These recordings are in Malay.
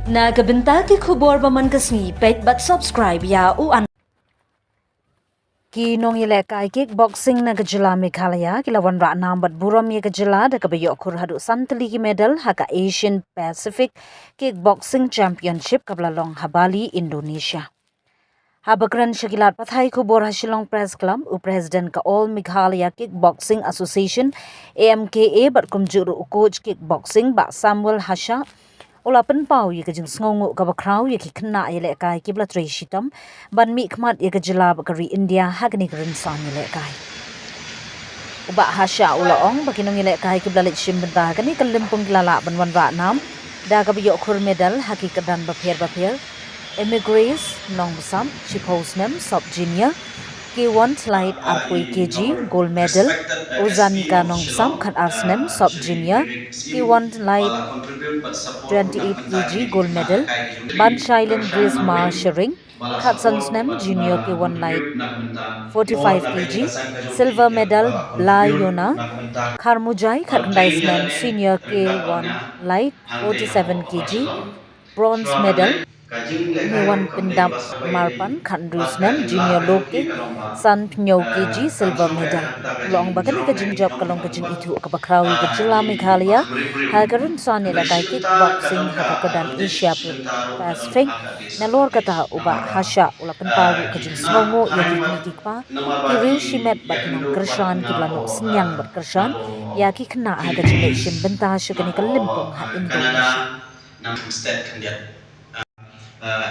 Nagabenta ki khubor baman kasni pet but subscribe ya u an ki nong ile kai kickboxing na gajila Meghalaya kilawan ra nam bat buram ye gajila da kabayo khur hadu santali ki medal haka Asian Pacific Kickboxing Championship kabla long Habali Indonesia. Habakran Shakilat Pathai Kubor Hashilong Press Club u President ka All Meghalaya Kickboxing Association AMKA bat kumjuru coach kickboxing ba Samuel Hasha Ola penpau ye kajing sngongo ka bakraw ye kikna ye le kai kibla tre shitam ban mi khmat ye kajila bakari India hagni grin san ye le kai uba Hasha ula ong bakinong ye le kai kibla le shim benda kani kalimpung lala banwan ra nam da ka biyo khur medal hakikadan bapher Emigres nong sam chipos nem sub junior K1 slide arpoi kg gold medal Ozanika nong sam khat arsnem sub junior K1 slide 28 kg gold medal Ban Shailen Grace Ma Shering Khatsan Snem Junior K1 light 45 kg silver medal Blai Yona Kharmujai Khatkandai Snem Senior K1 light 47 kg bronze medal Mewan Pindap Marpan Khandru Snem Junior Loke San Pnyo kg silver medal Ulong bakani kajing job kalong kajing itu kabakrawi kajila Meghalaya hagarin son nila kay kickboxing hagakadan Asia Pacific nalor kata uba Hasha ulapan paru kajing sngongo yaki knikikpa kiriu shimet bat kinong kershan kiblano senyang bat kershan yaki kena hagajing leishim benta syukani kalimpung ha Indonesia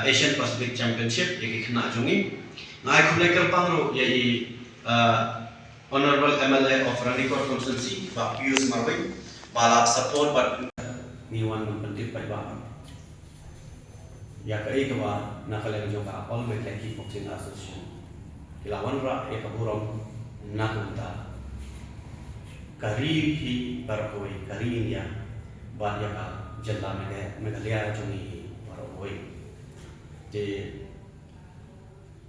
Asian Pacific Championship yaki kena jungi ngai khumle kelpangro yai Honorable MLA of Ranikor Constituency Pak Pius Marwin bala support but niwan penting pai ba ya kai ka ba nakaleng joka All Meghalaya Kickboxing Association kilawan ra ya kaburom nakanta kari hi barakoi kari India ba ya ka jalla Meghalaya jungi barakoi je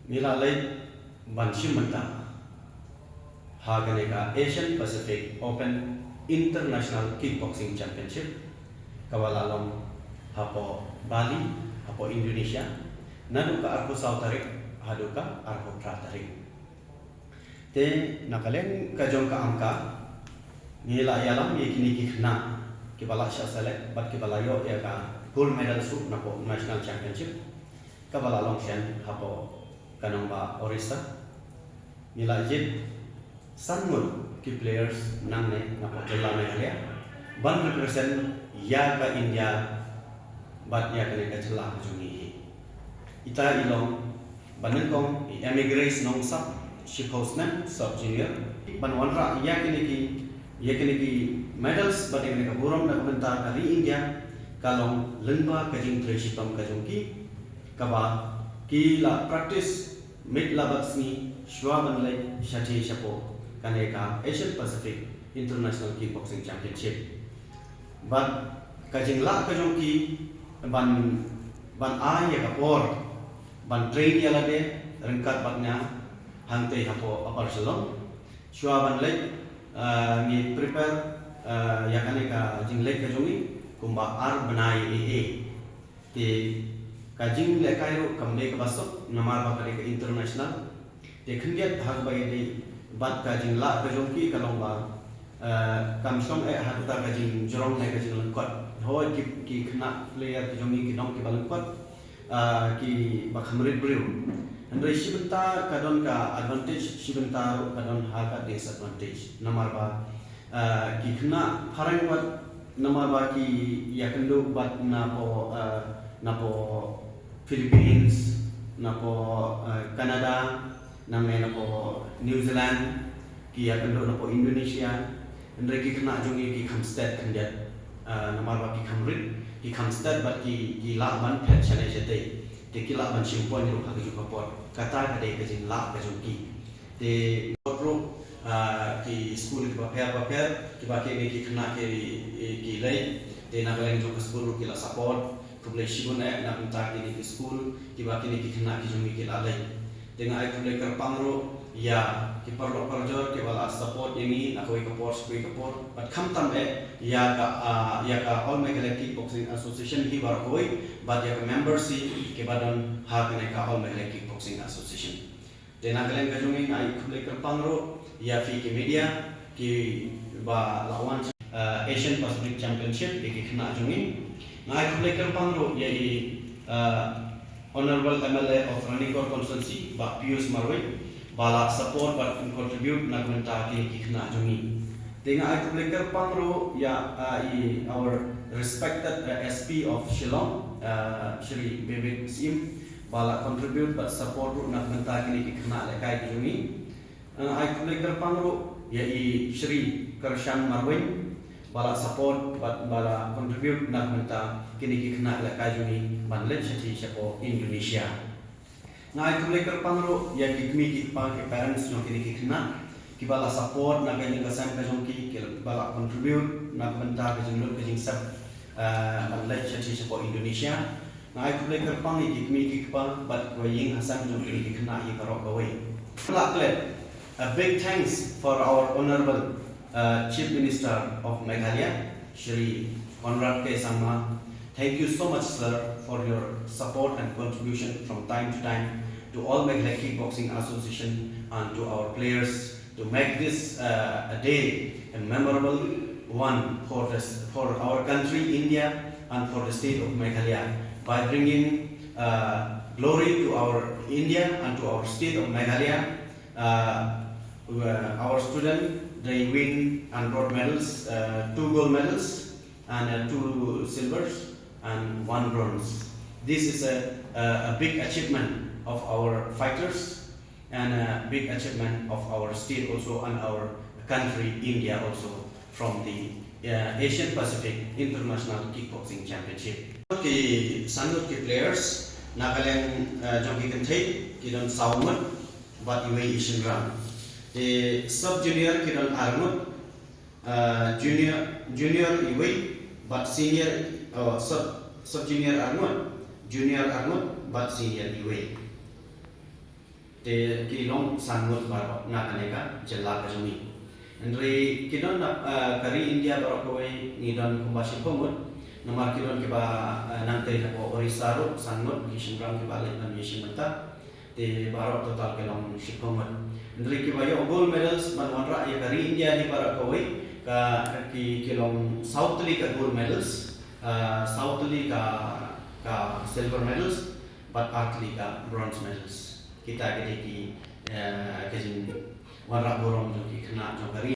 nilalai banshim manta hagane ka Asian Pacific Open International Kickboxing Championship kawalalom hapo Bali hapo Indonesia naduka arko South tarik haduka arko pra tarik te nakaleng kajong ka angka nila yalam ye kini kihna kibala sha select bat kibala yo ya ka gold medal su napo national championship kabala long shen hapo kanamba Orissa nila jit sanmul ki players nangne napo jalla Meghalaya ban represent ya ka India bat ya ka ka jalla jungi ita ilong banengkong emigres nong sap shipos sub junior ban wanra ya kini medals bat ya ka burom na komentar kali India kalong lengba kajing treshipam kajungki kaba kila practice mid labatsni shwa banlai shati shapo kaneka Asian Pacific International Kickboxing Championship ban kajing la kajongki ban a ya kapor ban train ya lade rengkat batnya hante hapo apar selong shwa banlai ni prepare ya kaneka jing lek kajongi kumba ar banai ti kajing le kairo kamne ka basok namar ba ka international te khinget hak ba ye bat kajing la kajongki kalong ba kamsong hatta kajing jorong ne kajing lengkot hoi ki khna player kajongi ki nong ki balengkot ki ba khamrit briu andai sibenta kadon ka advantage sibenta kadon ha ka disadvantage namar ba ki khna pharang wat namar ba ki yakendo bat napo Philippines, napo Canada, napo New Zealand, kia kendo napo Indonesia, ndre ki kena jongi ki Khamstad kendiat, namar ba ki Khamrit, ki Khamstad ba ki la ban pet chane jete, te ki la ban simpon ro ka ju kapor, kata kade ke jin la ka jongi, te otro ki school ki ba ki ba ke ki kena ki lai, te na galeng jo school ki la support. Kumlai shibun na kuntak ini ke school kiba kini ki kena ki jumi ki lalai dengan ai kulai kerpangro ya ki perlu perjor ki wala support ini nak koi kapor but kham tam ya ka all Meghalaya Kickboxing Association hi bar koi but ya ka membership ke badon ha kene ka all Meghalaya Kickboxing Association tena kalen ka jungi ai kulai kerpangro ya fi ki media ki ba lawan Asian Pacific Championship ki khna jungi ngai kulai kerpangro ya Honorable MLA of Raningkor Constituency, Pak Pius Marwai, bala support but contribute nak menta ki kena jungi. Dengan I publiker pangro ya our respected SP of Shillong, Shri Bebek Sim, bala contribute but support nak menta ki kena lekai jungi. I publiker pangro ya Shri Karshan Marwai, bala support but bala contribute nak menta kini kena lekai jungi banlet seti siapa Indonesia. Ngai kumlekar pangro ya kikmi ki parents jong kini kena ki bala support nak kini kasan ka jong ki bala contribute nak menta ka jong lot ka jing sab banlet seti siapa Indonesia. Ngai kumlekar pangi kikmi ki pa but waying hasan jong kini kena i karok away. A big thanks for our honorable Chief Minister of Meghalaya, Shri Conrad K. Sangma. Thank you so much, sir, for your support and contribution from time to time to all Meghalaya Kickboxing Association and to our players to make this a day a memorable one for our country, India, and for the state of Meghalaya by bringing glory to our India and to our state of Meghalaya. Our students, they win and brought medals, 2 gold medals and 2 silvers and 1 bronze. This is a big achievement of our fighters and a big achievement of our state also and our country, India also, from the Asian Pacific International Kickboxing Championship. Ki sanut ki players Nagaland jong ki kenthai ki don saumut but iwe Asian Ram. The sub junior kidon armut, junior iwi, but senior sub junior armut, junior armut, but senior iwi. The kilong sanmut bar na kaneka jela kajumi. Andre kidon kari India barokoi ngidon kumbashi pomut, nomor kidon kiba nanti nako Orisaro sanmut kishimbram kiba letan yeshimata. The barok total kilong shipomut. Dari kibayo gold medals manwanra ya kari India ni para kawai ki kilong southly ka gold medals, southly ka silver medals, but partly ka bronze medals. Kita kini ki kajin wanra borong ki kena jong kari